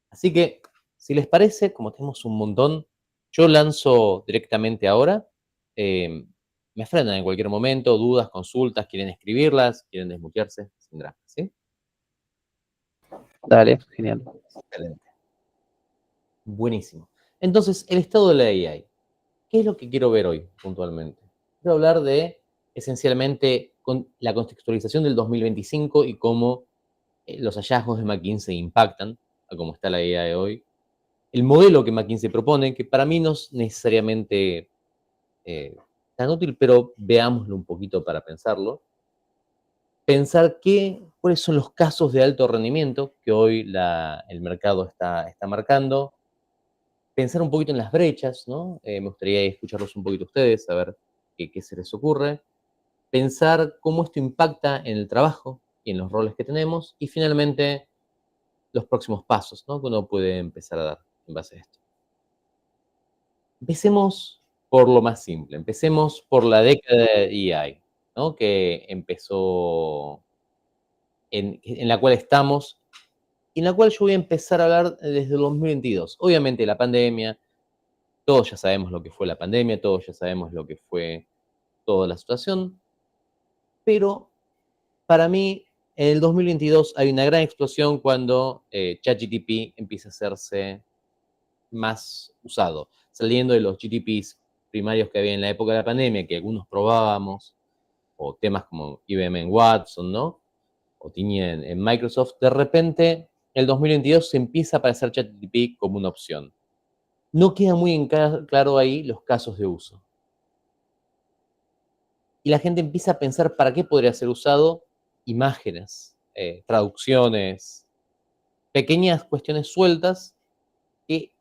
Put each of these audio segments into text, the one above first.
Así que, si les parece, como tenemos un montón, yo lanzo directamente ahora. Me frenan en cualquier momento, dudas, consultas, quieren escribirlas, quieren desmutearse, sin drama, ¿sí? Dale, genial. Excelente. Buenísimo. Entonces, el estado de la AI. ¿Qué es lo que quiero ver hoy, puntualmente? Quiero hablar de, esencialmente, la contextualización del 2025 y cómo los hallazgos de McKinsey impactan a cómo está la AI de hoy. El modelo que McKinsey propone, que para mí no es necesariamente tan útil, pero veámoslo un poquito para pensarlo. Pensar cuáles son los casos de alto rendimiento que hoy el mercado está marcando. Pensar un poquito en las brechas, ¿no? Me gustaría escucharlos un poquito a ustedes, saber qué se les ocurre. Pensar cómo esto impacta en el trabajo y en los roles que tenemos. Y finalmente, los próximos pasos, ¿no? Que uno puede empezar a dar en base a esto. Empecemos por lo más simple. Empecemos por la década de AI, ¿no? Que empezó, en la cual estamos, y en la cual yo voy a empezar a hablar desde el 2022. Obviamente la pandemia, todos ya sabemos lo que fue la pandemia, todos ya sabemos lo que fue toda la situación, pero para mí en el 2022 hay una gran explosión cuando ChatGPT empieza a hacerse más usado, saliendo de los GTPs primarios que había en la época de la pandemia, que algunos probábamos, o temas como IBM en Watson, ¿no? O tenía en Microsoft, de repente, en el 2022 se empieza a aparecer ChatGPT como una opción. No queda muy claro ahí los casos de uso. Y la gente empieza a pensar para qué podría ser usado imágenes, traducciones, pequeñas cuestiones sueltas que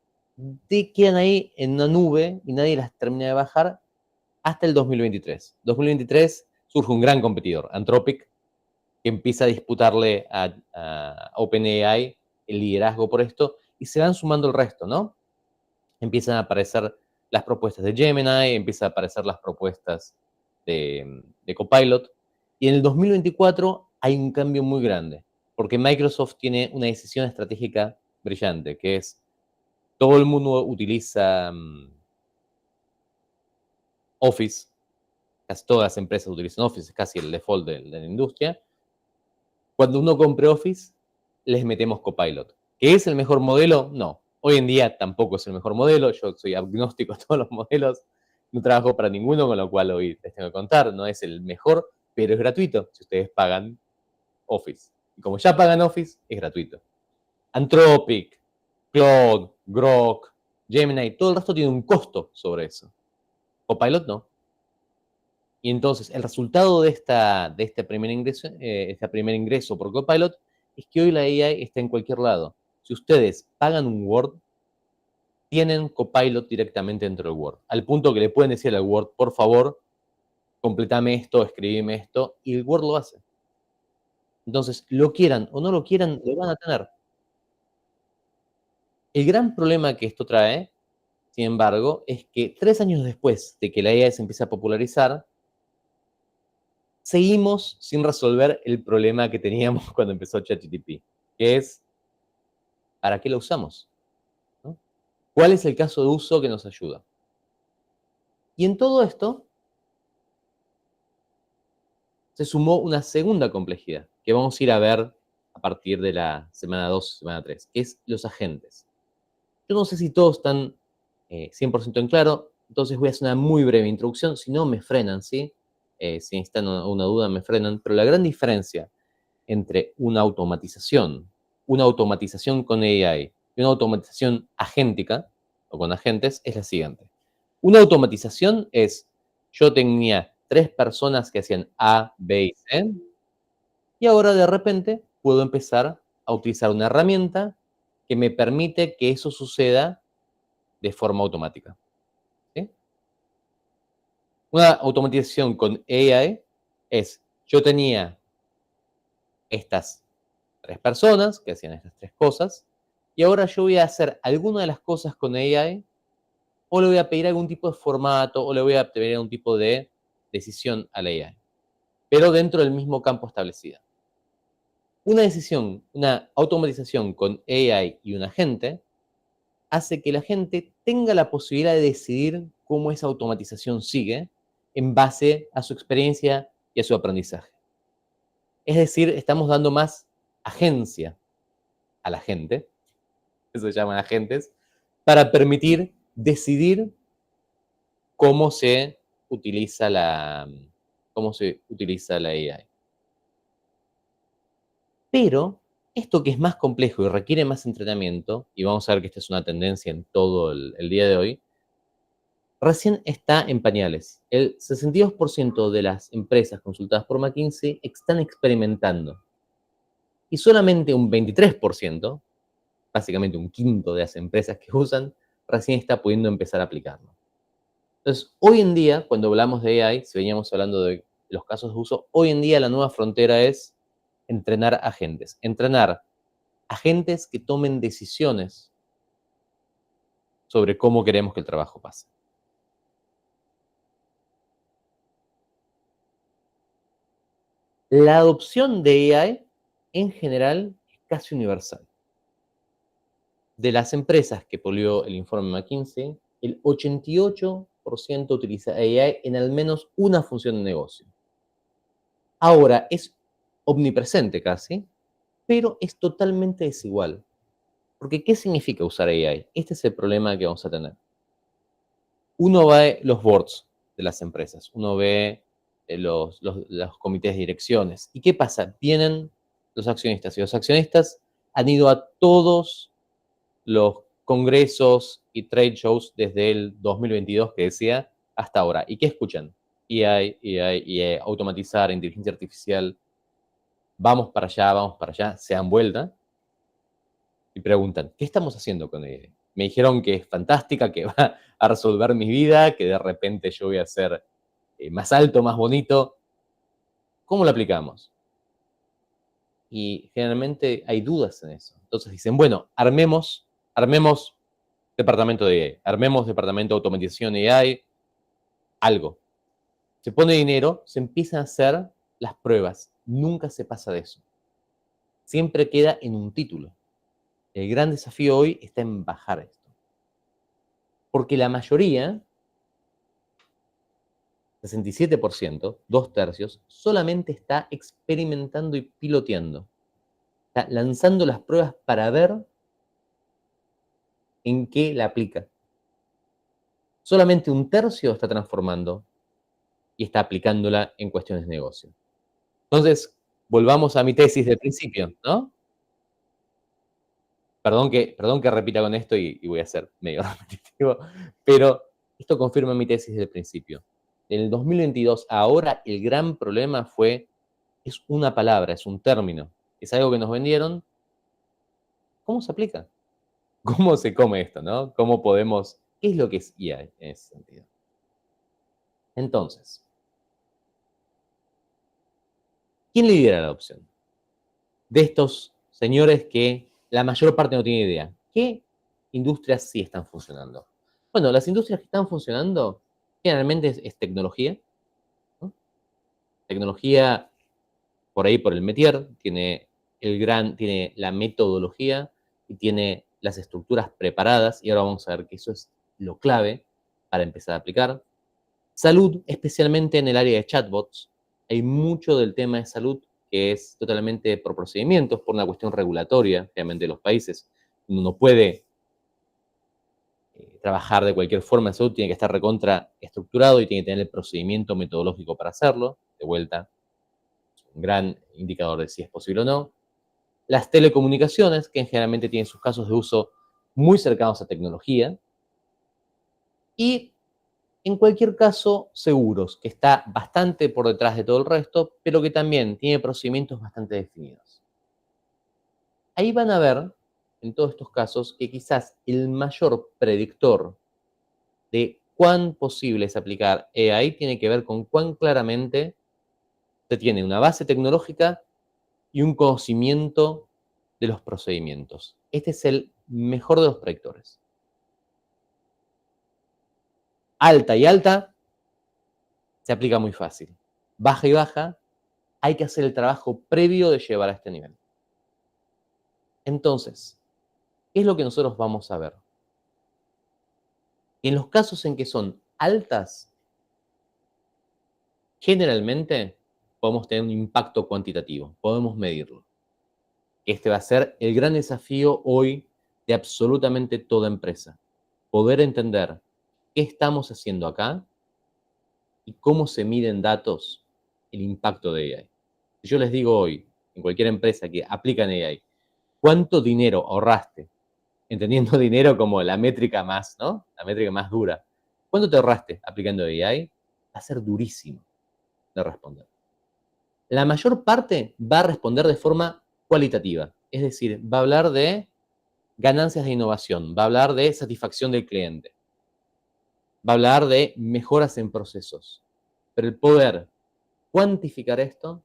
te quedan ahí en una nube y nadie las termina de bajar hasta el 2023. 2023 surge un gran competidor, Anthropic, que empieza a disputarle a OpenAI el liderazgo por esto, y se van sumando el resto, ¿no? Empiezan a aparecer las propuestas de Gemini, empiezan a aparecer las propuestas de Copilot, y en el 2024 hay un cambio muy grande, porque Microsoft tiene una decisión estratégica brillante, que es, todo el mundo utiliza Office, casi todas las empresas utilizan Office, es casi el default de la industria. Cuando uno compre Office, les metemos Copilot. ¿Qué es el mejor modelo? No. Hoy en día tampoco es el mejor modelo. Yo soy agnóstico a todos los modelos. No trabajo para ninguno, con lo cual hoy les tengo que contar. No es el mejor, pero es gratuito si ustedes pagan Office. Y como ya pagan Office, es gratuito. Anthropic, Claude, Grok, Gemini, todo el resto tiene un costo sobre eso. Copilot no. Y entonces el resultado de este primer ingreso por Copilot es que hoy la AI está en cualquier lado. Si ustedes pagan un Word, tienen Copilot directamente dentro del Word. Al punto que le pueden decir al Word, por favor, completame esto, escribime esto, y el Word lo hace. Entonces, lo quieran o no lo quieran, lo van a tener. El gran problema que esto trae, sin embargo, es que 3 años después de que la AI se empiece a popularizar, seguimos sin resolver el problema que teníamos cuando empezó ChatGPT, que es, ¿para qué lo usamos? ¿No? ¿Cuál es el caso de uso que nos ayuda? Y en todo esto se sumó una segunda complejidad, que vamos a ir a ver a partir de la semana 2, semana 3, que es los agentes. Yo no sé si todos están 100% en claro, entonces voy a hacer una muy breve introducción, si no me frenan, ¿sí? Si necesitan una duda me frenan, pero la gran diferencia entre una automatización con AI y una automatización agéntica o con agentes es la siguiente. Una automatización es, yo tenía 3 personas que hacían A, B y C, y ahora de repente puedo empezar a utilizar una herramienta que me permite que eso suceda de forma automática. ¿Sí? Una automatización con AI es, yo tenía estas 3 personas que hacían estas 3 cosas, y ahora yo voy a hacer alguna de las cosas con AI, o le voy a pedir algún tipo de formato, o le voy a pedir algún tipo de decisión a la AI, pero dentro del mismo campo establecido. Una decisión, una automatización con AI y un agente hace que la gente tenga la posibilidad de decidir cómo esa automatización sigue en base a su experiencia y a su aprendizaje. Es decir, estamos dando más agencia a la gente, eso se llaman agentes, para permitir decidir cómo se utiliza la AI. Pero esto que es más complejo y requiere más entrenamiento, y vamos a ver que esta es una tendencia en todo el día de hoy, recién está en pañales. El 62% de las empresas consultadas por McKinsey están experimentando. Y solamente un 23%, básicamente un quinto de las empresas que usan, recién está pudiendo empezar a aplicarlo. Entonces, hoy en día, cuando hablamos de AI, si veníamos hablando de los casos de uso, hoy en día la nueva frontera es entrenar agentes. Entrenar agentes que tomen decisiones sobre cómo queremos que el trabajo pase. La adopción de AI, en general, es casi universal. De las empresas que polió el informe McKinsey, el 88% utiliza AI en al menos una función de negocio. Ahora, es omnipresente casi, pero es totalmente desigual. Porque, ¿qué significa usar AI? Este es el problema que vamos a tener. Uno ve los boards de las empresas, uno ve los comités de direcciones. ¿Y qué pasa? Vienen los accionistas, y los accionistas han ido a todos los congresos y trade shows desde el 2022 que decía hasta ahora. ¿Y qué escuchan? AI, automatizar, inteligencia artificial, vamos para allá, se dan vuelta y preguntan, ¿qué estamos haciendo con AI? Me dijeron que es fantástica, que va a resolver mi vida, que de repente yo voy a ser más alto, más bonito. ¿Cómo lo aplicamos? Y generalmente hay dudas en eso. Entonces dicen, bueno, armemos departamento de AI, armemos departamento de automatización AI, algo. Se pone dinero, se empiezan a hacer las pruebas. Nunca se pasa de eso. Siempre queda en un título. El gran desafío hoy está en bajar esto. Porque la mayoría, 67%, 2/3, solamente está experimentando y piloteando. Está lanzando las pruebas para ver en qué la aplica. Solamente 1/3 está transformando y está aplicándola en cuestiones de negocio. Entonces, volvamos a mi tesis del principio, ¿no? Perdón que repita con esto y voy a ser medio repetitivo, pero esto confirma mi tesis del principio. En el 2022, ahora el gran problema es una palabra, es un término, es algo que nos vendieron. ¿Cómo se aplica? ¿Cómo se come esto, no? ¿Qué es lo que es IA en ese sentido? Entonces, ¿quién lidera la adopción? De estos señores que la mayor parte no tiene idea. ¿Qué industrias sí están funcionando? Bueno, las industrias que están funcionando generalmente es tecnología, ¿no? Tecnología por ahí por el métier, tiene la metodología y tiene las estructuras preparadas, y ahora vamos a ver que eso es lo clave para empezar a aplicar. Salud, especialmente en el área de chatbots, hay mucho del tema de salud que es totalmente por procedimientos, por una cuestión regulatoria, realmente de los países. Uno no puede trabajar de cualquier forma en salud, tiene que estar recontra estructurado y tiene que tener el procedimiento metodológico para hacerlo. De vuelta, es un gran indicador de si es posible o no. Las telecomunicaciones, que generalmente tienen sus casos de uso muy cercanos a tecnología. Y en cualquier caso, seguros, que está bastante por detrás de todo el resto, pero que también tiene procedimientos bastante definidos. Ahí van a ver, en todos estos casos, que quizás el mayor predictor de cuán posible es aplicar AI tiene que ver con cuán claramente se tiene una base tecnológica y un conocimiento de los procedimientos. Este es el mejor de los predictores. Alta y alta se aplica muy fácil. Baja y baja, hay que hacer el trabajo previo de llevar a este nivel. Entonces, ¿qué es lo que nosotros vamos a ver? En los casos en que son altas, generalmente podemos tener un impacto cuantitativo, podemos medirlo. Este va a ser el gran desafío hoy de absolutamente toda empresa. Poder entender qué estamos haciendo acá y cómo se miden datos el impacto de AI. Si yo les digo hoy, en cualquier empresa que aplican AI, ¿cuánto dinero ahorraste? Entendiendo dinero como la métrica más, ¿no? La métrica más dura. ¿Cuánto te ahorraste aplicando AI? Va a ser durísimo de responder. La mayor parte va a responder de forma cualitativa, es decir, va a hablar de ganancias de innovación, va a hablar de satisfacción del cliente, va a hablar de mejoras en procesos. Pero el poder cuantificar esto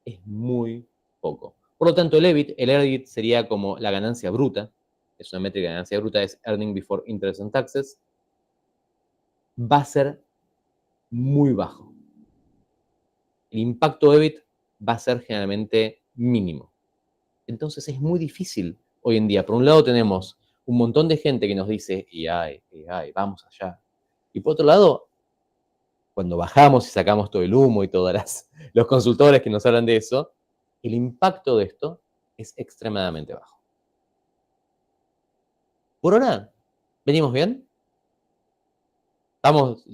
es muy poco. Por lo tanto, el EBIT sería como la ganancia bruta, es una métrica de ganancia bruta, es Earning Before Interest and Taxes, va a ser muy bajo. El impacto EBIT va a ser generalmente mínimo. Entonces es muy difícil hoy en día. Por un lado tenemos un montón de gente que nos dice, AI, AI, vamos allá. Y por otro lado, cuando bajamos y sacamos todo el humo y todos los consultores que nos hablan de eso, el impacto de esto es extremadamente bajo. Por ahora, ¿venimos bien? Estamos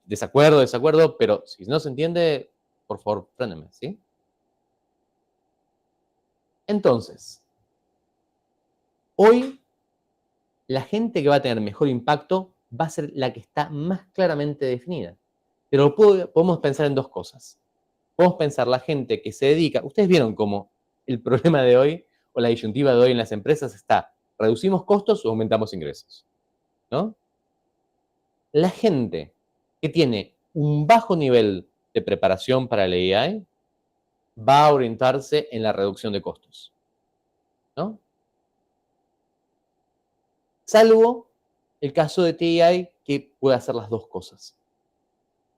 desacuerdo, pero si no se entiende, por favor, frénenme, ¿sí? Entonces, hoy la gente que va a tener mejor impacto va a ser la que está más claramente definida. Pero podemos pensar en dos cosas. Podemos pensar la gente que se dedica, ustedes vieron cómo el problema de hoy o la disyuntiva de hoy en las empresas está, ¿reducimos costos o aumentamos ingresos? ¿No? La gente que tiene un bajo nivel de preparación para el AI va a orientarse en la reducción de costos, ¿no? Salvo el caso de TI que puede hacer las dos cosas.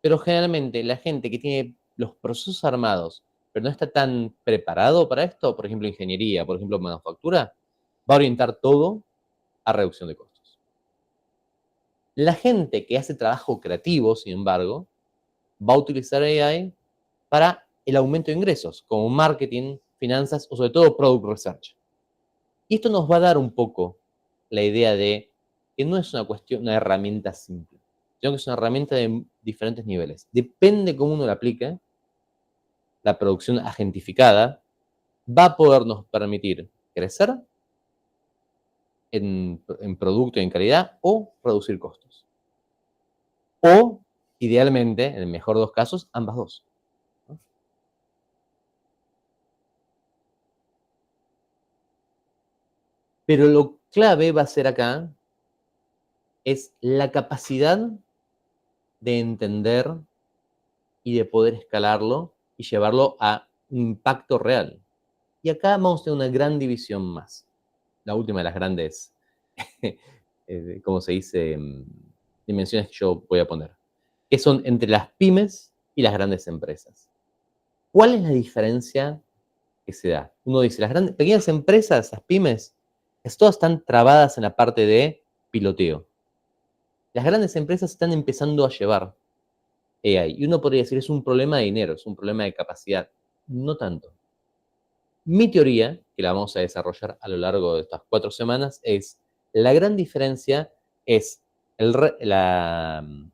Pero generalmente la gente que tiene los procesos armados, pero no está tan preparado para esto, por ejemplo ingeniería, por ejemplo manufactura, va a orientar todo a reducción de costos. La gente que hace trabajo creativo, sin embargo, va a utilizar AI para el aumento de ingresos, como marketing, finanzas o sobre todo product research. Y esto nos va a dar un poco la idea de que no es una cuestión, una herramienta simple, sino que es una herramienta de diferentes niveles. Depende cómo uno la aplique, la producción agentificada va a podernos permitir crecer en producto y en calidad o reducir costos. O, idealmente, en el mejor de los casos, ambas dos. ¿No? Pero lo clave va a ser acá es la capacidad de entender y de poder escalarlo y llevarlo a un impacto real. Y acá vamos a tener una gran división más. La última de las grandes, ¿cómo se dice? Dimensiones que yo voy a poner. Que son entre las pymes y las grandes empresas. ¿Cuál es la diferencia que se da? Uno dice, las grandes, pequeñas empresas, las pymes, todas están trabadas en la parte de piloteo. Las grandes empresas están empezando a llevar AI. Y uno podría decir, es un problema de dinero, es un problema de capacidad. No tanto. Mi teoría, que la vamos a desarrollar a lo largo de estas 4 semanas, es la gran diferencia es el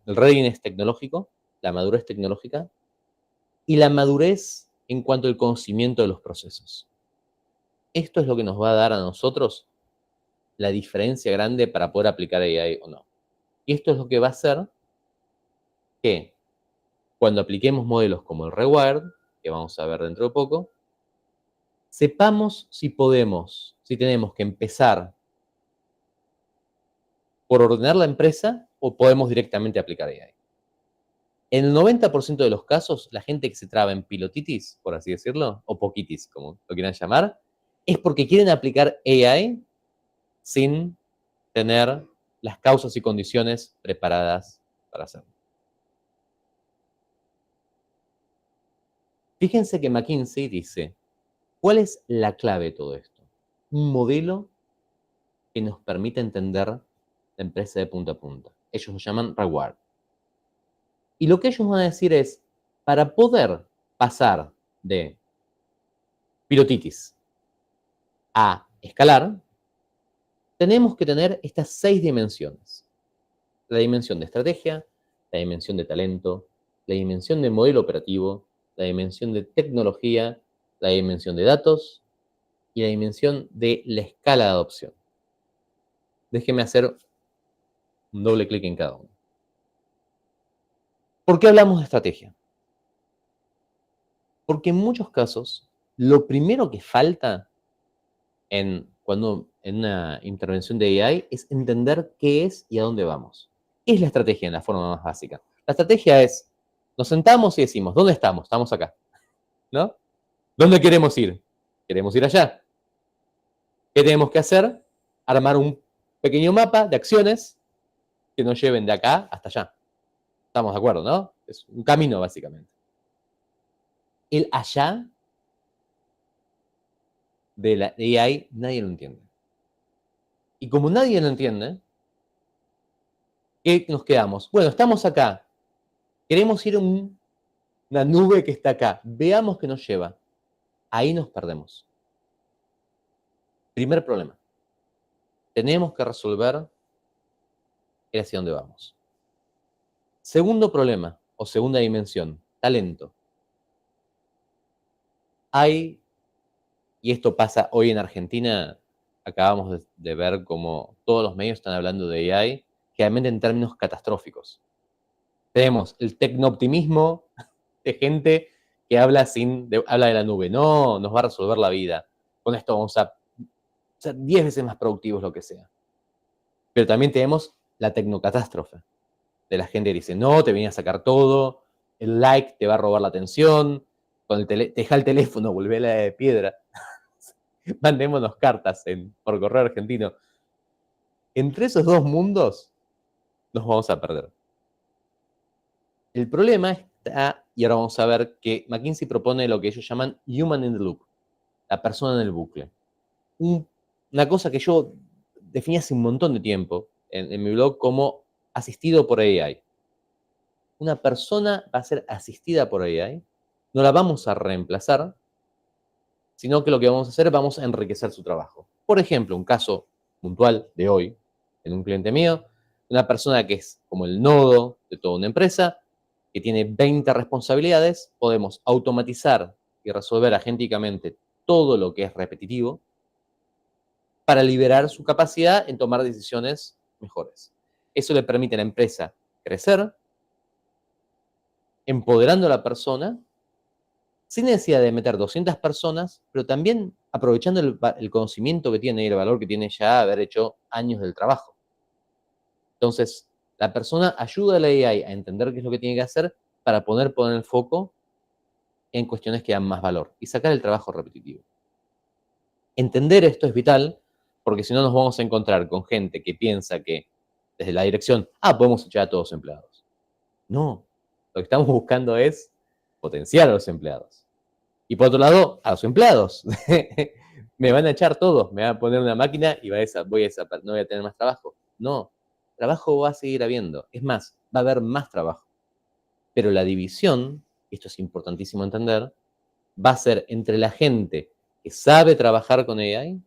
readiness tecnológico, la madurez tecnológica, y la madurez en cuanto al conocimiento de los procesos. Esto es lo que nos va a dar a nosotros la diferencia grande para poder aplicar AI o no. Y esto es lo que va a hacer que cuando apliquemos modelos como el Rewired, que vamos a ver dentro de poco, sepamos si podemos, si tenemos que empezar por ordenar la empresa o podemos directamente aplicar AI. En el 90% de los casos, la gente que se traba en pilotitis, por así decirlo, o poquitis, como lo quieran llamar, es porque quieren aplicar AI sin tener las causas y condiciones preparadas para hacerlo. Fíjense que McKinsey dice, ¿cuál es la clave de todo esto? un modelo que nos permite entender la empresa de punta a punta. Ellos lo llaman reward. Y lo que ellos van a decir es, para poder pasar de pilotitis a escalar, tenemos que tener estas 6 dimensiones. La dimensión de estrategia, la dimensión de talento, la dimensión de modelo operativo, la dimensión de tecnología, la dimensión de datos y la dimensión de la escala de adopción. Déjeme hacer un doble clic en cada uno. ¿Por qué hablamos de estrategia? Porque en muchos casos, lo primero que falta en una intervención de AI es entender qué es y a dónde vamos. ¿Qué es la estrategia en la forma más básica? La estrategia es, nos sentamos y decimos, ¿dónde estamos? Estamos acá, ¿no? ¿Dónde queremos ir? Queremos ir allá. ¿Qué tenemos que hacer? Armar un pequeño mapa de acciones que nos lleven de acá hasta allá. Estamos de acuerdo, ¿no? Es un camino, básicamente. El allá de la AI nadie lo entiende. Y como nadie lo entiende, ¿qué nos quedamos? Bueno, estamos acá. Queremos ir a una nube que está acá. Veamos qué nos lleva. Ahí nos perdemos. Primer problema. Tenemos que resolver hacia dónde vamos. Segundo problema, o segunda dimensión, talento. Hay, y esto pasa hoy en Argentina, acabamos de ver cómo todos los medios están hablando de AI, realmente en términos catastróficos. Tenemos el tecnooptimismo de gente que habla de la nube. No, nos va a resolver la vida. Con esto vamos a ser 10 veces más productivos, lo que sea. Pero también tenemos la tecnocatástrofe, de la gente que dice, no, te viene a sacar todo, el like te va a robar la atención, te deja el teléfono, volvé a la de piedra. Mandémonos cartas por correo argentino. Entre esos dos mundos nos vamos a perder. El problema está, y ahora vamos a ver que McKinsey propone lo que ellos llaman Human in the Loop, la persona en el bucle. Una cosa que yo definí hace un montón de tiempo en mi blog como asistido por AI. Una persona va a ser asistida por AI, no la vamos a reemplazar, sino que lo que vamos a hacer, vamos a enriquecer su trabajo. Por ejemplo, un caso puntual de hoy, en un cliente mío, una persona que es como el nodo de toda una empresa, que tiene 20 responsabilidades, podemos automatizar y resolver agénticamente todo lo que es repetitivo para liberar su capacidad en tomar decisiones mejores. Eso le permite a la empresa crecer, empoderando a la persona, sin necesidad de meter 200 personas, pero también aprovechando el conocimiento que tiene y el valor que tiene ya haber hecho años del trabajo. Entonces, la persona ayuda a la AI a entender qué es lo que tiene que hacer para poner el foco en cuestiones que dan más valor y sacar el trabajo repetitivo. Entender esto es vital, porque si no nos vamos a encontrar con gente que piensa que desde la dirección, podemos echar a todos los empleados. No, lo que estamos buscando es potenciar a los empleados. Y por otro lado, a los empleados. Me van a echar todos, me van a poner una máquina y no voy a tener más trabajo. No, trabajo va a seguir habiendo. Es más, va a haber más trabajo. Pero la división, esto es importantísimo entender, va a ser entre la gente que sabe trabajar con AI,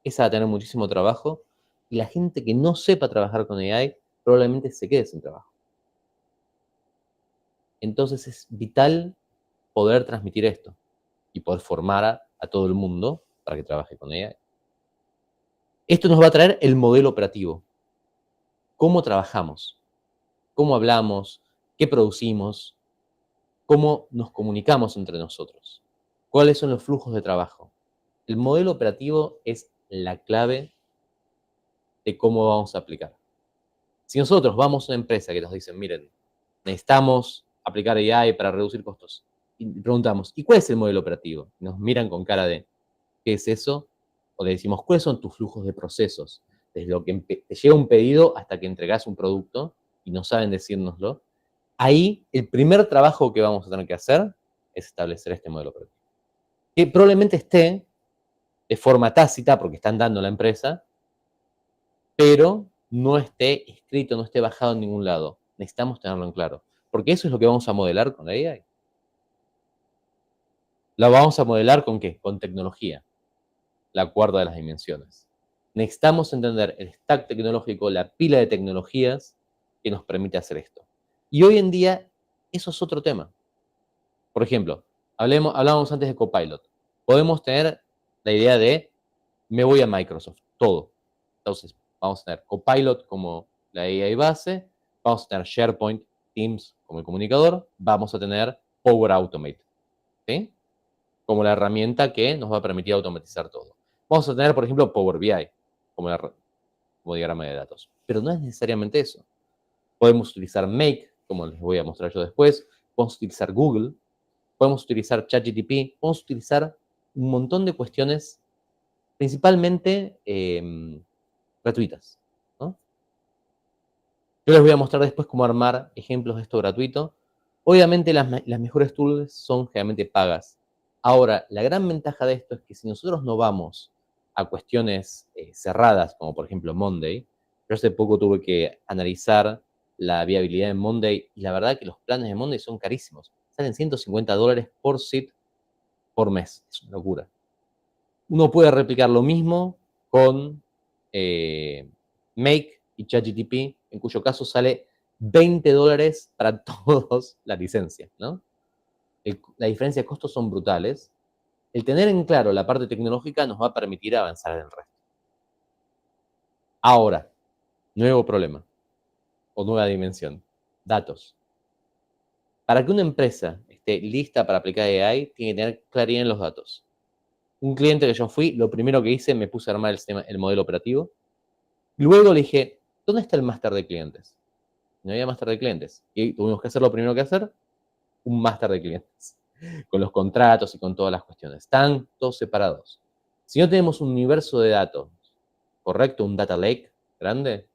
esa va a tener muchísimo trabajo, y la gente que no sepa trabajar con AI probablemente se quede sin trabajo. Entonces es vital poder transmitir esto y poder formar a todo el mundo para que trabaje con AI. Esto nos va a traer el modelo operativo. ¿Cómo trabajamos? ¿Cómo hablamos? ¿Qué producimos? ¿Cómo nos comunicamos entre nosotros? ¿Cuáles son los flujos de trabajo? El modelo operativo es la clave de cómo vamos a aplicar. Si nosotros vamos a una empresa que nos dicen, miren, necesitamos aplicar AI para reducir costos, y preguntamos, ¿y cuál es el modelo operativo? Nos miran con cara de, ¿qué es eso? O le decimos, ¿cuáles son tus flujos de procesos? Desde lo que te llega un pedido hasta que entregas un producto y no saben decírnoslo. Ahí, el primer trabajo que vamos a tener que hacer es establecer este modelo operativo. Que probablemente esté de forma tácita, porque están dando a la empresa, pero no esté escrito, no esté bajado en ningún lado. Necesitamos tenerlo en claro. Porque eso es lo que vamos a modelar con la AI. ¿La vamos a modelar con qué? Con tecnología, la cuarta de las dimensiones. Necesitamos entender el stack tecnológico, la pila de tecnologías que nos permite hacer esto. Y hoy en día, eso es otro tema. Por ejemplo, hablábamos antes de Copilot. Podemos tener la idea de, me voy a Microsoft, todo. Entonces, vamos a tener Copilot como la AI base, vamos a tener SharePoint, Teams como el comunicador, vamos a tener Power Automate, ¿sí? Como la herramienta que nos va a permitir automatizar todo. Vamos a tener, por ejemplo, Power BI como diagrama de datos. Pero no es necesariamente eso. Podemos utilizar Make, como les voy a mostrar yo después. Podemos utilizar Google. Podemos utilizar ChatGPT. Podemos utilizar un montón de cuestiones, principalmente gratuitas, ¿no? Yo les voy a mostrar después cómo armar ejemplos de esto gratuito. Obviamente las mejores tools son generalmente pagas. Ahora, la gran ventaja de esto es que si nosotros no vamos a cuestiones cerradas, como por ejemplo Monday, yo hace poco tuve que analizar la viabilidad de Monday y la verdad que los planes de Monday son carísimos. Salen $150 por seat por mes. Es una locura. Uno puede replicar lo mismo con Make y ChatGPT, en cuyo caso sale $20 para todos la licencia, ¿no? La diferencia de costos son brutales. El tener en claro la parte tecnológica nos va a permitir avanzar en el resto. Ahora, nuevo problema o nueva dimensión, datos. Para que una empresa esté lista para aplicar AI, tiene que tener claridad en los datos. Un cliente que yo fui, lo primero que hice, me puse a armar el modelo operativo. Luego le dije, ¿dónde está el máster de clientes? No había máster de clientes. Y tuvimos que hacer lo primero que hacer, un máster de clientes. Con los contratos y con todas las cuestiones. Están todos separados. Si no tenemos un universo de datos, correcto, un data lake grande,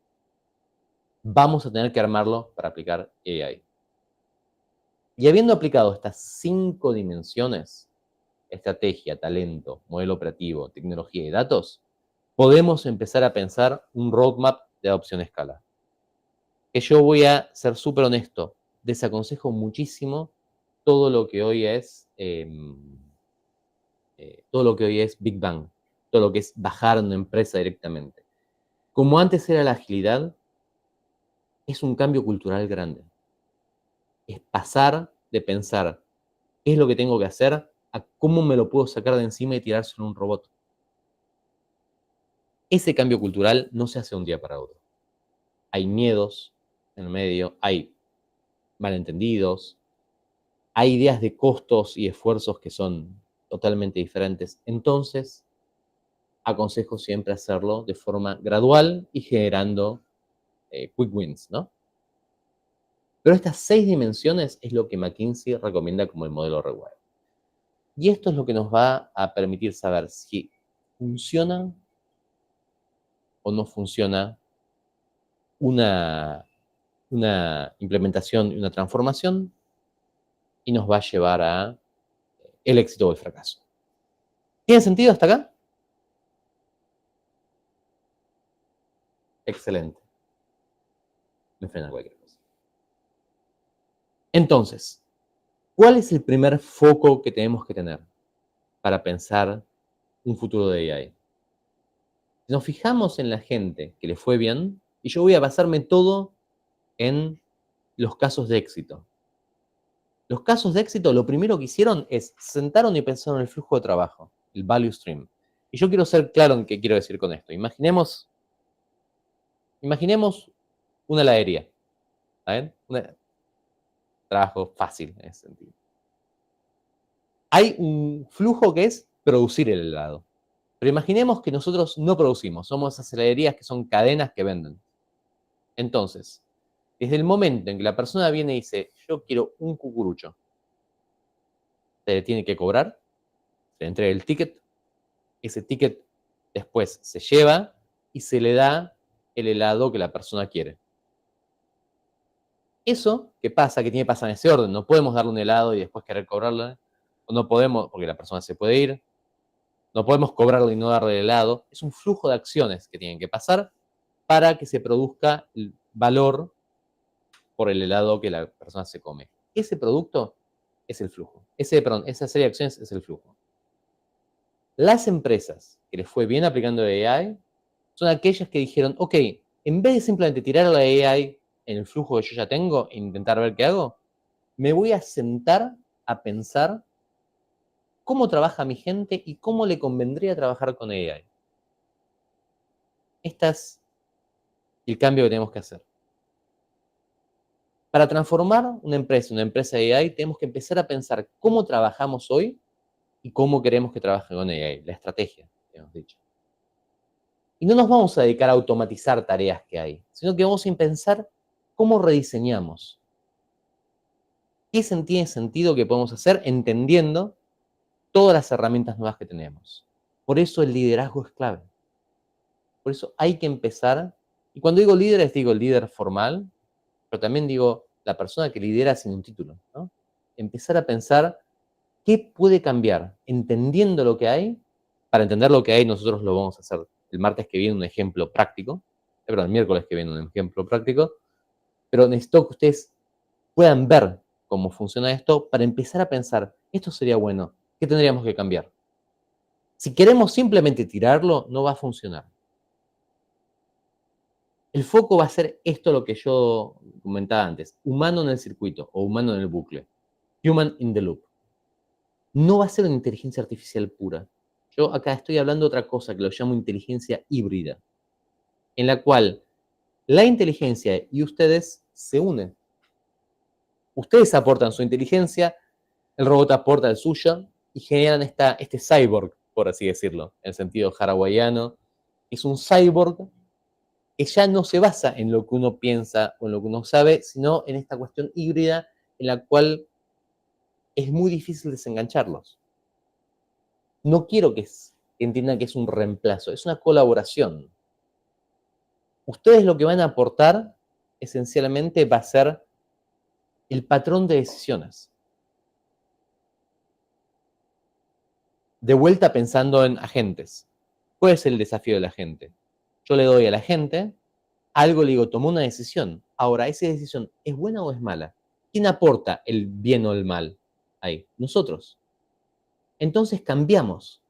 vamos a tener que armarlo para aplicar AI. Y habiendo aplicado estas 5 dimensiones, estrategia, talento, modelo operativo, tecnología y datos, podemos empezar a pensar un roadmap de adopción a escala. Que yo voy a ser súper honesto, desaconsejo muchísimo todo lo que hoy es Big Bang, todo lo que es bajar una empresa directamente. Como antes era la agilidad, es un cambio cultural grande. Es pasar de pensar qué es lo que tengo que hacer a cómo me lo puedo sacar de encima y tirárselo a un robot. Ese cambio cultural no se hace de un día para otro. Hay miedos en el medio, hay malentendidos, hay ideas de costos y esfuerzos que son totalmente diferentes. Entonces, aconsejo siempre hacerlo de forma gradual y generando quick wins, ¿no? Pero estas 6 dimensiones es lo que McKinsey recomienda como el modelo Rewire. Y esto es lo que nos va a permitir saber si funciona o no funciona una implementación y una transformación y nos va a llevar a el éxito o el fracaso. ¿Tiene sentido hasta acá? Excelente. Me frena cualquier cosa. Entonces, ¿cuál es el primer foco que tenemos que tener para pensar un futuro de AI? Si nos fijamos en la gente que le fue bien, y yo voy a basarme todo en los casos de éxito. Los casos de éxito, lo primero que hicieron es sentaron y pensaron en el flujo de trabajo, el value stream. Y yo quiero ser claro en qué quiero decir con esto. Imaginemos una heladería. ¿Saben? Un trabajo fácil en ese sentido. Hay un flujo que es producir el helado. Pero imaginemos que nosotros no producimos, somos esas heladerías que son cadenas que venden. Entonces, desde el momento en que la persona viene y dice, yo quiero un cucurucho, se le tiene que cobrar, se le entrega el ticket, ese ticket después se lleva y se le da el helado que la persona quiere. Eso, ¿qué pasa? ¿Qué tiene que pasar en ese orden? No podemos darle un helado y después querer cobrarle, o no podemos, porque la persona se puede ir, No podemos cobrarle y no darle el helado. Es un flujo de acciones que tienen que pasar para que se produzca el valor por el helado que la persona se come. Ese producto es el flujo. Esa serie de acciones es el flujo. Las empresas que les fue bien aplicando AI son aquellas que dijeron, ok, en vez de simplemente tirar la AI en el flujo que yo ya tengo e intentar ver qué hago, me voy a sentar a pensar cómo trabaja mi gente y cómo le convendría trabajar con AI. Este es el cambio que tenemos que hacer. Para transformar una empresa de AI, tenemos que empezar a pensar cómo trabajamos hoy y cómo queremos que trabaje con AI, la estrategia, que hemos dicho. Y no nos vamos a dedicar a automatizar tareas que hay, sino que vamos a pensar cómo rediseñamos. ¿Qué tiene sentido que podemos hacer entendiendo todas las herramientas nuevas que tenemos? Por eso el liderazgo es clave. Por eso hay que empezar, y cuando digo líderes, digo el líder formal, pero también digo la persona que lidera sin un título, ¿no? Empezar a pensar qué puede cambiar, entendiendo lo que hay. Para entender lo que hay, nosotros lo vamos a hacer el martes que viene un ejemplo práctico, perdón, el miércoles que viene un ejemplo práctico, pero necesito que ustedes puedan ver cómo funciona esto para empezar a pensar, esto sería bueno, ¿qué tendríamos que cambiar? Si queremos simplemente tirarlo, no va a funcionar. El foco va a ser esto lo que yo comentaba antes, humano en el circuito o humano en el bucle, human in the loop. No va a ser una inteligencia artificial pura. Yo acá estoy hablando de otra cosa que lo llamo inteligencia híbrida, en la cual la inteligencia y ustedes se unen. Ustedes aportan su inteligencia, el robot aporta el suyo y generan este cyborg, por así decirlo, en el sentido hawaiano. Es un cyborg que ya no se basa en lo que uno piensa o en lo que uno sabe, sino en esta cuestión híbrida en la cual es muy difícil desengancharlos. No quiero que entiendan que es un reemplazo, es una colaboración. Ustedes lo que van a aportar esencialmente va a ser el patrón de decisiones. De vuelta pensando en agentes. ¿Cuál es el desafío del agente? Yo le doy al agente algo, le digo, tomó una decisión. Ahora, ¿esa decisión es buena o es mala? ¿Quién aporta el bien o el mal ahí? Nosotros. Entonces cambiamos.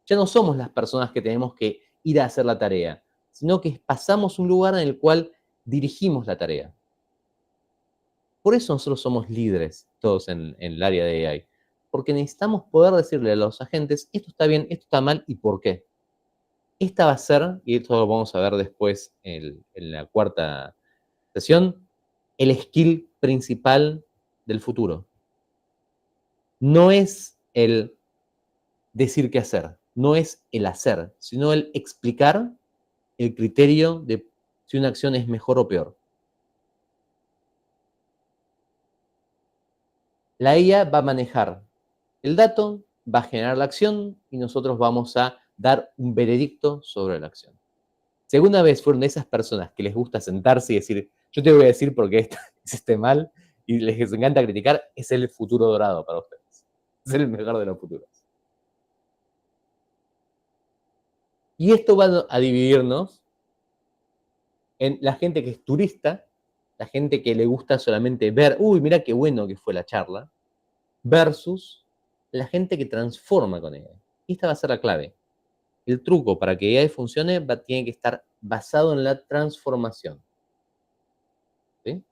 Ya no somos las personas que tenemos que ir a hacer la tarea, sino que pasamos un lugar en el cual dirigimos la tarea. Por eso nosotros somos líderes todos en el área de AI, porque necesitamos poder decirle a los agentes, esto está bien, esto está mal y por qué. Esta va a ser, y esto lo vamos a ver después en la cuarta sesión, el skill principal del futuro. No es el decir qué hacer, no es el hacer, sino el explicar el criterio de si una acción es mejor o peor. La IA va a manejar el dato, va a generar la acción y nosotros vamos a dar un veredicto sobre la acción. Si alguna vez fueron de esas personas que les gusta sentarse y decir, yo te voy a decir por qué esto hiciste mal y les encanta criticar, es el futuro dorado para ustedes. Es el mejor de los futuros. Y esto va a dividirnos en la gente que es turista, la gente que le gusta solamente ver, uy, mira qué bueno que fue la charla, versus la gente que transforma con ella. Y esta va a ser la clave. El truco para que AI funcione tiene que estar basado en la transformación. ¿Sí?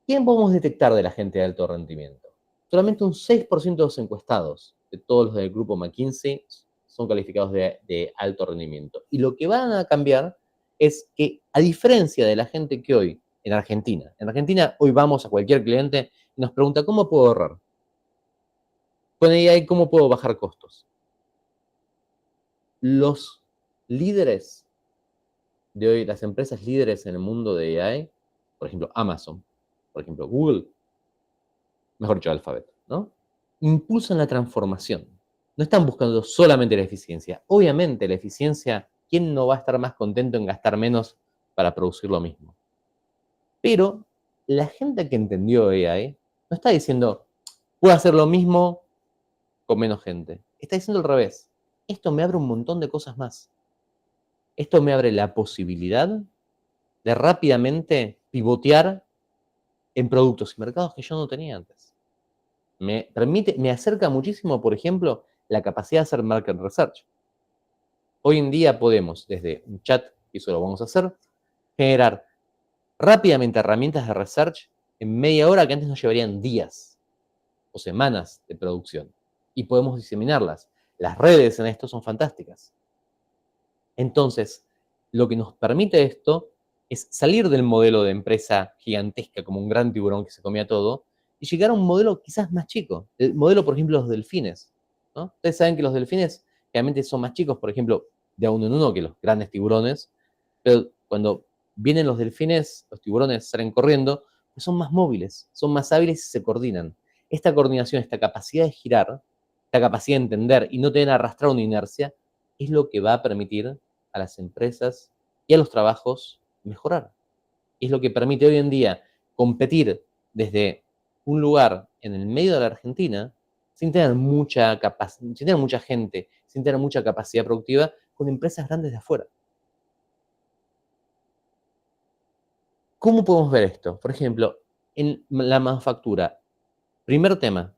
¿Quién podemos detectar de la gente de alto rendimiento? Solamente un 6% de los encuestados, de todos los del grupo McKinsey, son calificados de alto rendimiento. Y lo que van a cambiar es que, a diferencia de la gente que hoy, en Argentina hoy vamos a cualquier cliente y nos pregunta, ¿cómo puedo ahorrar? Con AI, ¿cómo puedo bajar costos? Los líderes de hoy, las empresas líderes en el mundo de AI, por ejemplo, Amazon, por ejemplo, Google, mejor dicho, Alphabet, ¿no? Impulsan la transformación. No están buscando solamente la eficiencia. Obviamente, la eficiencia, ¿quién no va a estar más contento en gastar menos para producir lo mismo? Pero la gente que entendió AI no está diciendo, Puedo hacer lo mismo con menos gente. Está diciendo al revés. Esto me abre un montón de cosas más. Esto me abre la posibilidad de rápidamente pivotear en productos y mercados que yo no tenía antes. Me acerca muchísimo, por ejemplo, la capacidad de hacer market research. Hoy en día podemos, desde un chat, y eso lo vamos a hacer, generar rápidamente herramientas de research en media hora que antes nos llevarían días o semanas de producción. Y podemos diseminarlas. Las redes en esto son fantásticas. Entonces, lo que nos permite esto es salir del modelo de empresa gigantesca como un gran tiburón que se comía todo y llegar a un modelo quizás más chico. El modelo, por ejemplo, los delfines, ¿no? Ustedes saben que los delfines realmente son más chicos, por ejemplo, de a uno en uno que los grandes tiburones, pero cuando vienen los delfines, los tiburones salen corriendo, pues son más móviles, son más hábiles y se coordinan. Esta coordinación, esta capacidad de girar, esta capacidad de entender y no tener arrastrar una inercia, es lo que va a permitir a las empresas y a los trabajos mejorar. Es lo que permite hoy en día competir desde un lugar en el medio de la Argentina sin tener mucha sin tener mucha gente, sin tener mucha capacidad productiva con empresas grandes de afuera. ¿Cómo podemos ver esto? Por ejemplo, en la manufactura. Primer tema,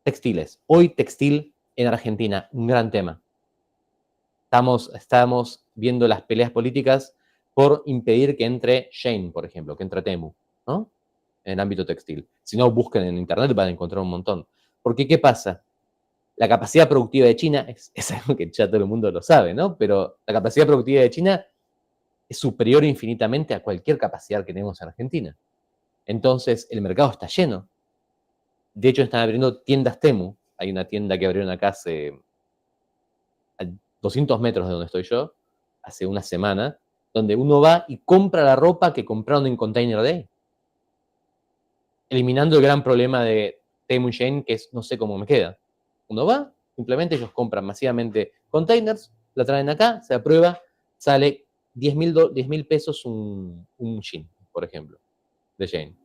textiles. Hoy textil en Argentina, un gran tema. Estamos viendo las peleas políticas por impedir que entre Shein, por ejemplo, que entre Temu, ¿no? En el ámbito textil. Si no, busquen en internet, van a encontrar un montón. Porque, ¿qué pasa? La capacidad productiva de China es algo que ya todo el mundo lo sabe, ¿no? Pero la capacidad productiva de China es superior infinitamente a cualquier capacidad que tenemos en Argentina. Entonces, el mercado está lleno. De hecho, están abriendo tiendas Temu. Hay una tienda que abrieron acá a 200 metros de donde estoy yo, hace una semana, donde uno va y compra la ropa que compraron en Container Day, eliminando el gran problema de Temu y Shein, que es no sé cómo me queda. Uno va, simplemente ellos compran masivamente containers, la traen acá, se aprueba, sale 10.000 pesos un jean, por ejemplo, de Shein.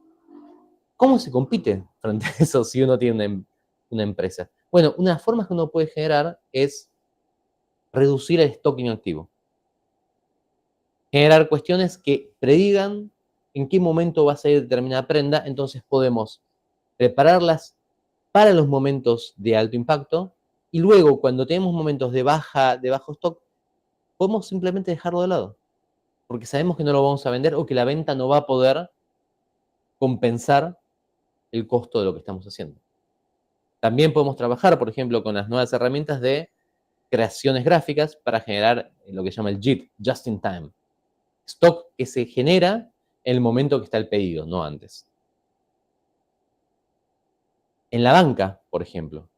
¿Cómo se compite frente a eso si uno tiene una empresa? Bueno, una de las formas que uno puede generar es reducir el stock inactivo. Generar cuestiones que predigan en qué momento va a salir determinada prenda, entonces podemos prepararlas para los momentos de alto impacto y luego cuando tenemos momentos de bajo stock, podemos simplemente dejarlo de lado, porque sabemos que no lo vamos a vender o que la venta no va a poder compensar el costo de lo que estamos haciendo. También podemos trabajar, por ejemplo, con las nuevas herramientas de creaciones gráficas para generar lo que se llama el JIT, Just in Time. Stock que se genera en el momento que está el pedido, no antes. En la banca, por ejemplo,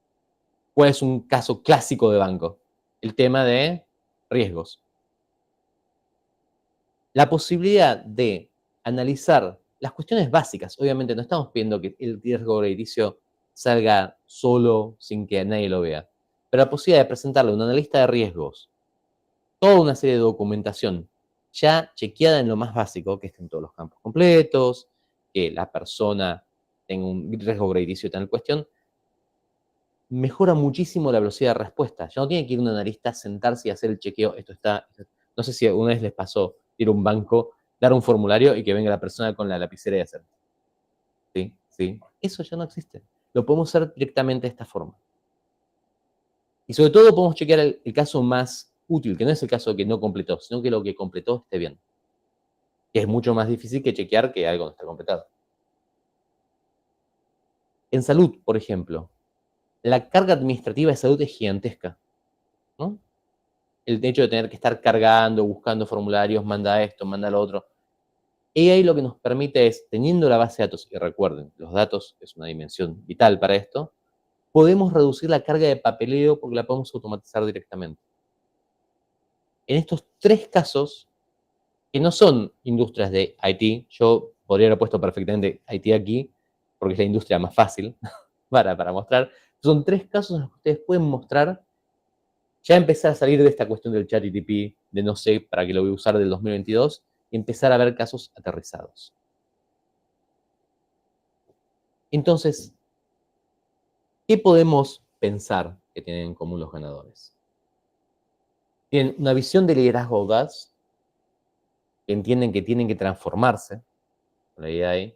¿cuál es un caso clásico de banco? El tema de riesgos. La posibilidad de analizar las cuestiones básicas, obviamente no estamos pidiendo que el riesgo crediticio salga solo sin que nadie lo vea, pero la posibilidad de presentarle a un analista de riesgos toda una serie de documentación ya chequeada en lo más básico, que estén todos los campos completos, que la persona tenga un riesgo crediticio tal cuestión, mejora muchísimo la velocidad de respuesta. Ya no tiene que ir un analista a sentarse y hacer el chequeo. No sé si una vez les pasó ir a un banco, dar un formulario y que venga la persona con la lapicera y hacer. Sí, sí. Eso ya no existe. Lo podemos hacer directamente de esta forma. Y sobre todo podemos chequear el caso más útil, que no es el caso que no completó, sino que lo que completó esté bien. Que es mucho más difícil que chequear que algo no está completado. En salud, por ejemplo, la carga administrativa de salud es gigantesca, ¿no? El hecho de tener que estar cargando, buscando formularios, manda esto, manda lo otro. AI lo que nos permite es, teniendo la base de datos, y recuerden, los datos es una dimensión vital para esto, podemos reducir la carga de papeleo porque la podemos automatizar directamente. En estos tres casos, que no son industrias de IT, yo podría haber puesto perfectamente IT aquí, porque es la industria más fácil para mostrar, son tres casos en los que ustedes pueden mostrar, ya empezar a salir de esta cuestión del ChatGPT, de no sé para qué lo voy a usar del 2022, y empezar a ver casos aterrizados. Entonces, ¿Qué podemos pensar que tienen en común los ganadores? Tienen una visión de liderazgo audaz, que entienden que tienen que transformarse con la AI,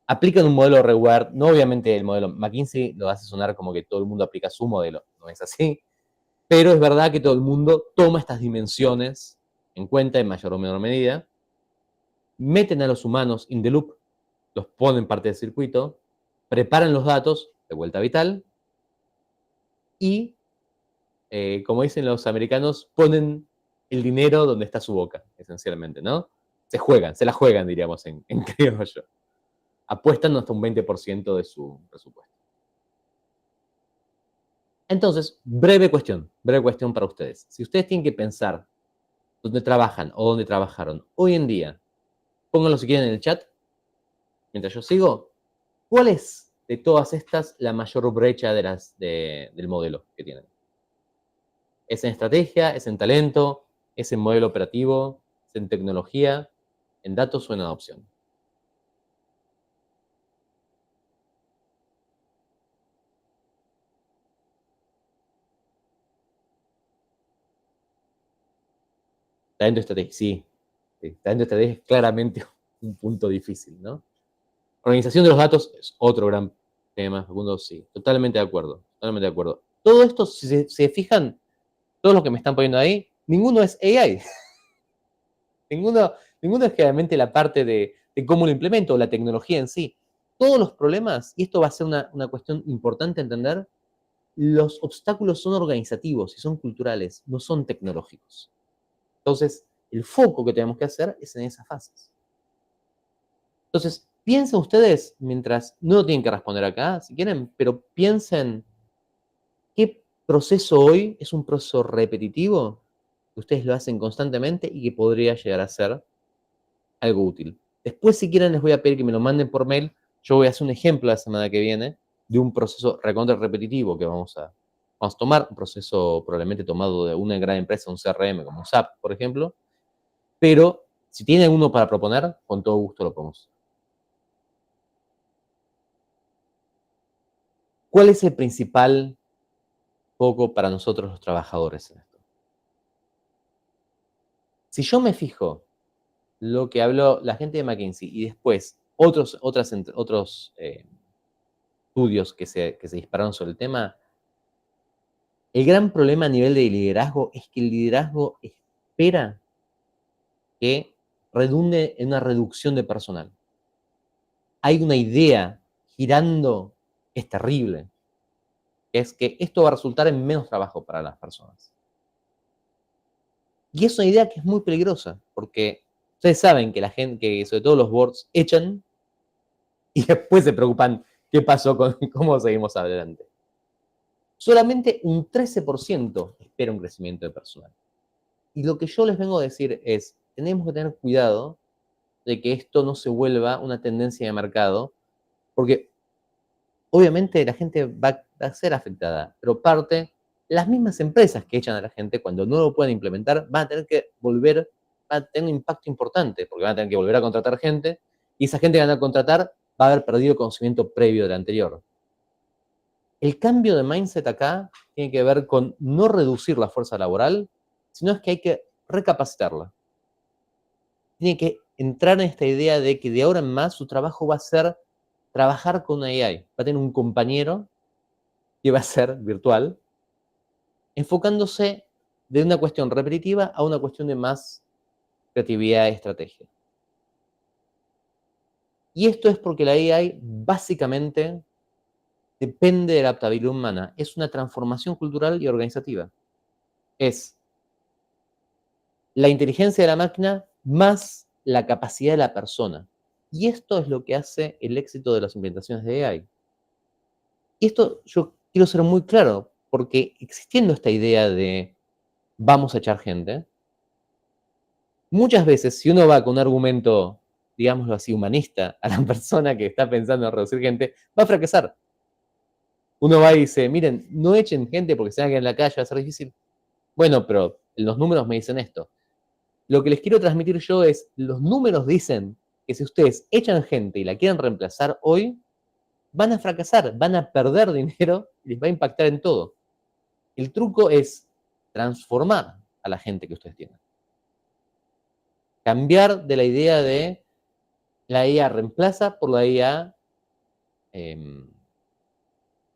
aplican un modelo reward, no obviamente el modelo McKinsey lo hace sonar como que todo el mundo aplica su modelo, no es así, pero es verdad que todo el mundo toma estas dimensiones en cuenta en mayor o menor medida, meten a los humanos in the loop, los ponen parte del circuito, preparan los datos de vuelta vital y, como dicen los americanos, ponen el dinero donde está su boca, esencialmente, ¿no? Se la juegan, diríamos, en criollo. Apuestan hasta un 20% de su presupuesto. Entonces, breve cuestión para ustedes. Si ustedes tienen que pensar dónde trabajan o dónde trabajaron hoy en día, pónganlo si quieren en el chat, mientras yo sigo. ¿Cuál es de todas estas la mayor brecha del modelo que tienen? ¿Es en estrategia? ¿Es en talento? ¿Es en modelo operativo? ¿Es en tecnología? ¿En datos o en adopción? Talento y estrategia, sí. Talento y estrategia es claramente un punto difícil, ¿no? Organización de los datos es otro gran tema, Facundo, sí. Totalmente de acuerdo, totalmente de acuerdo. Todo esto, si se fijan, todos los que me están poniendo ahí, ninguno es AI. ninguno, ninguno es realmente la parte de cómo lo implemento, la tecnología en sí. Todos los problemas, y esto va a ser una cuestión importante a entender, los obstáculos son organizativos y son culturales, no son tecnológicos. Entonces, el foco que tenemos que hacer es en esas fases. Entonces, piensen ustedes, mientras no lo tienen que responder acá, si quieren, pero piensen qué proceso hoy es un proceso repetitivo, que ustedes lo hacen constantemente y que podría llegar a ser algo útil. Después, si quieren, les voy a pedir que me lo manden por mail. Yo voy a hacer un ejemplo la semana que viene de un proceso recontra repetitivo que vamos a tomar, un proceso probablemente tomado de una gran empresa, un CRM como SAP, por ejemplo, pero si tienen uno para proponer, con todo gusto lo podemos. ¿Cuál es el principal foco para nosotros los trabajadores en esto? Si yo me fijo lo que habló la gente de McKinsey y después otros estudios que se dispararon sobre el tema, el gran problema a nivel de liderazgo es que el liderazgo espera que redunde en una reducción de personal. Hay una idea girando que es terrible, que es que esto va a resultar en menos trabajo para las personas. Y es una idea que es muy peligrosa, porque ustedes saben que la gente, que sobre todo los boards, echan y después se preocupan qué pasó con cómo seguimos adelante. Solamente un 13% espera un crecimiento de personal. Y lo que yo les vengo a decir es, tenemos que tener cuidado de que esto no se vuelva una tendencia de mercado, porque obviamente la gente va a ser afectada, pero parte, las mismas empresas que echan a la gente, cuando no lo pueden implementar, van a tener que volver, van a tener un impacto importante, porque van a tener que volver a contratar gente, y esa gente que van a contratar va a haber perdido conocimiento previo del anterior. El cambio de mindset acá tiene que ver con no reducir la fuerza laboral, sino es que hay que recapacitarla. Tiene que entrar en esta idea de que de ahora en más su trabajo va a ser trabajar con AI. Va a tener un compañero que va a ser virtual, enfocándose de una cuestión repetitiva a una cuestión de más creatividad y estrategia. Y esto es porque la AI básicamente depende de la adaptabilidad humana. Es una transformación cultural y organizativa. Es la inteligencia de la máquina más la capacidad de la persona. Y esto es lo que hace el éxito de las implementaciones de AI. Y esto yo quiero ser muy claro, porque existiendo esta idea de vamos a echar gente, muchas veces si uno va con un argumento, digámoslo así, humanista a la persona que está pensando en reducir gente, va a fracasar. Uno va y dice, miren, no echen gente porque se van a quedar en la calle, va a ser difícil. Bueno, pero los números me dicen esto. Lo que les quiero transmitir yo es, los números dicen que si ustedes echan gente y la quieren reemplazar hoy, van a fracasar, van a perder dinero y les va a impactar en todo. El truco es transformar a la gente que ustedes tienen. Cambiar de la idea de la IA reemplaza por la IA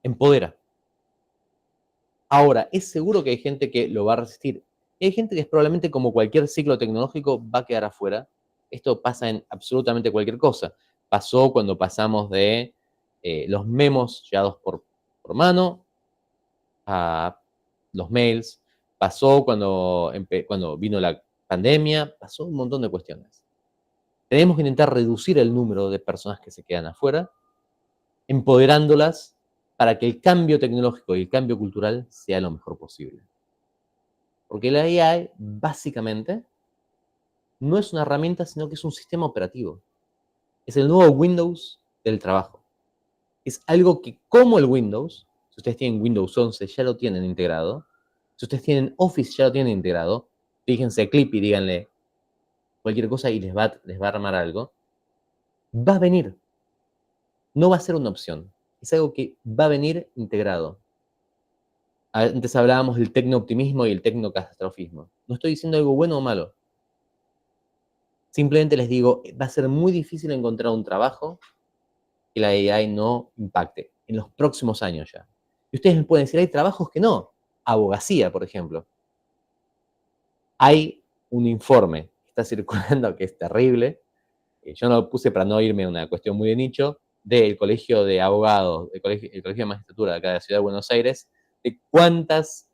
empodera. Ahora, es seguro que hay gente que lo va a resistir. Y hay gente que es probablemente como cualquier ciclo tecnológico va a quedar afuera. Esto pasa en absolutamente cualquier cosa. Pasó cuando pasamos de los memos llevados por mano a los mails. Pasó cuando vino la pandemia. Pasó un montón de cuestiones. Tenemos que intentar reducir el número de personas que se quedan afuera, empoderándolas para que el cambio tecnológico y el cambio cultural sea lo mejor posible. Porque la AI, básicamente, no es una herramienta, sino que es un sistema operativo. Es el nuevo Windows del trabajo. Es algo que, como el Windows, si ustedes tienen Windows 11, ya lo tienen integrado. Si ustedes tienen Office, ya lo tienen integrado. Fíjense Clip y díganle cualquier cosa y les va a armar algo. Va a venir. No va a ser una opción. Es algo que va a venir integrado. Antes hablábamos del tecno-optimismo y el tecno-catastrofismo. No estoy diciendo algo bueno o malo. Simplemente les digo, va a ser muy difícil encontrar un trabajo que la AI no impacte en los próximos años ya. Y ustedes me pueden decir, hay trabajos que no. Abogacía, por ejemplo. Hay un informe que está circulando que es terrible. Yo no lo puse para no irme a una cuestión muy de nicho, del Colegio de Abogados, el Colegio de Magistratura de acá de la Ciudad de Buenos Aires, de cuántas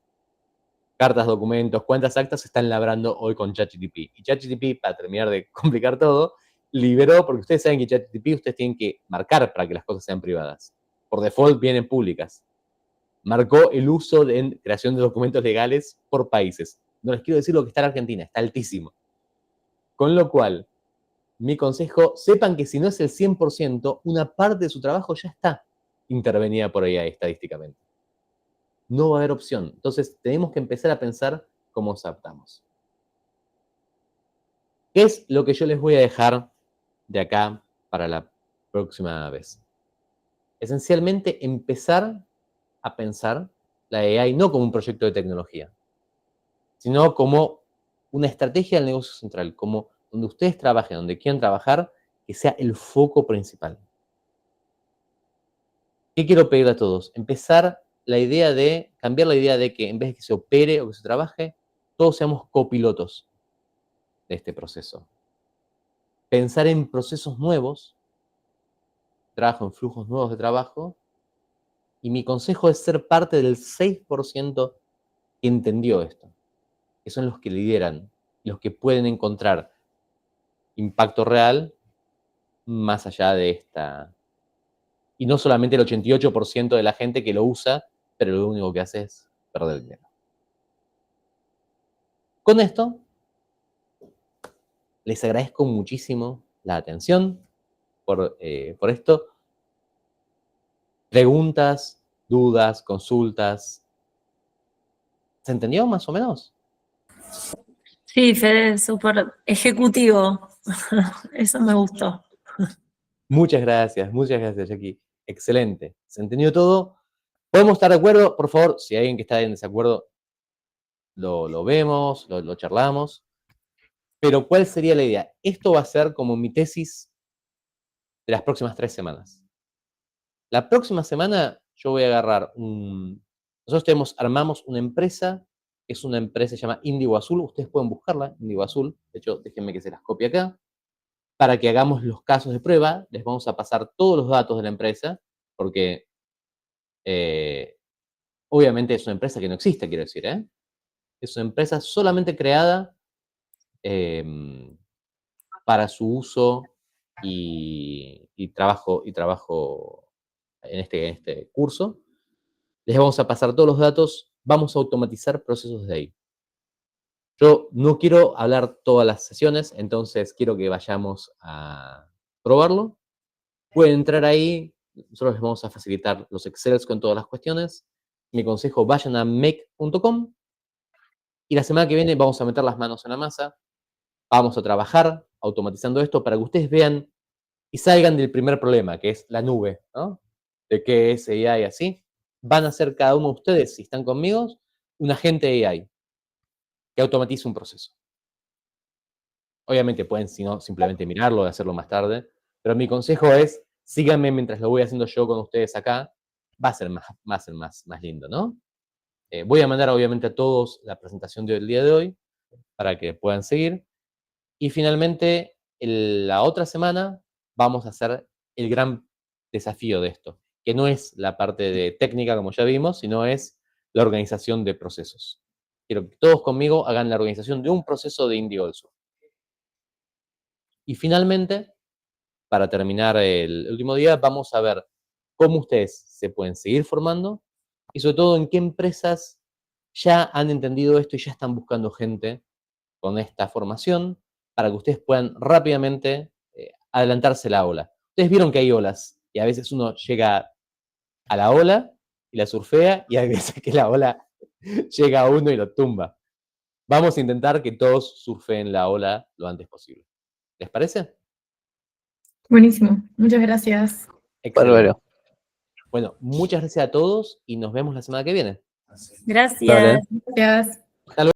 cartas, documentos, cuántas actas se están labrando hoy con ChatGPT. Y ChatGPT, para terminar de complicar todo, liberó, porque ustedes saben que ChatGPT ustedes tienen que marcar para que las cosas sean privadas. Por default vienen públicas. Marcó el uso de creación de documentos legales por países. No les quiero decir lo que está en Argentina, está altísimo. Con lo cual, mi consejo, sepan que si no es el 100%, una parte de su trabajo ya está intervenida por AI estadísticamente. No va a haber opción. Entonces, tenemos que empezar a pensar cómo nos adaptamos. ¿Qué es lo que yo les voy a dejar de acá para la próxima vez? Esencialmente, empezar a pensar la AI no como un proyecto de tecnología, sino como una estrategia del negocio central, como donde ustedes trabajen, donde quieran trabajar, que sea el foco principal. ¿Qué quiero pedir a todos? Empezar cambiar la idea de que en vez de que se opere o que se trabaje, todos seamos copilotos de este proceso. Pensar en procesos nuevos, trabajo en flujos nuevos de trabajo, y mi consejo es ser parte del 6% que entendió esto, que son los que lideran, los que pueden encontrar impacto real más allá de esta. Y no solamente el 88% de la gente que lo usa, pero lo único que hace es perder dinero. Con esto, les agradezco muchísimo la atención por esto. Preguntas, dudas, consultas. ¿Se entendió más o menos? Sí, Fede, súper ejecutivo. Eso me gustó. Muchas gracias, Jackie. Excelente. ¿Se entendió todo? ¿Podemos estar de acuerdo? Por favor, si hay alguien que está en desacuerdo, lo vemos, lo charlamos. Pero ¿cuál sería la idea? Esto va a ser como mi tesis de las próximas 3 semanas. La próxima semana yo voy a agarrar nosotros armamos una empresa, es una empresa que se llama Índigo Azul, ustedes pueden buscarla, Índigo Azul, de hecho, déjenme que se las copie acá, para que hagamos los casos de prueba, les vamos a pasar todos los datos de la empresa, porque obviamente es una empresa que no existe, quiero decir, ¿eh? Es una empresa solamente creada para su uso y trabajo en este curso. Les vamos a pasar todos los datos, vamos a automatizar procesos de ahí. Yo no quiero hablar todas las sesiones, entonces quiero que vayamos a probarlo. Pueden entrar ahí, nosotros les vamos a facilitar los Excels con todas las cuestiones. Mi consejo, vayan a make.com y la semana que viene vamos a meter las manos en la masa, vamos a trabajar automatizando esto para que ustedes vean y salgan del primer problema, que es la nube, ¿no? de qué es AI así, van a ser cada uno de ustedes, si están conmigo, un agente AI que automatiza un proceso. Obviamente pueden, si no, simplemente mirarlo y hacerlo más tarde, pero mi consejo es, síganme mientras lo voy haciendo yo con ustedes acá, va a ser más lindo, ¿no? Voy a mandar obviamente a todos la presentación del día de hoy para que puedan seguir. Y finalmente, la otra semana vamos a hacer el gran desafío de esto, que no es la parte de técnica, como ya vimos, sino es la organización de procesos. Quiero que todos conmigo hagan la organización de un proceso de Indigo del Sur. Y finalmente, para terminar el último día, vamos a ver cómo ustedes se pueden seguir formando y sobre todo en qué empresas ya han entendido esto y ya están buscando gente con esta formación para que ustedes puedan rápidamente adelantarse la ola. Ustedes vieron que hay olas y a veces uno llega a la ola y la surfea y hay veces que la ola llega a uno y lo tumba. Vamos a intentar que todos surfeen la ola lo antes posible. ¿Les parece? Buenísimo, muchas gracias. Excelente. Bárbaro. Bueno, muchas gracias a todos y nos vemos la semana que viene. Gracias. Dale. Gracias.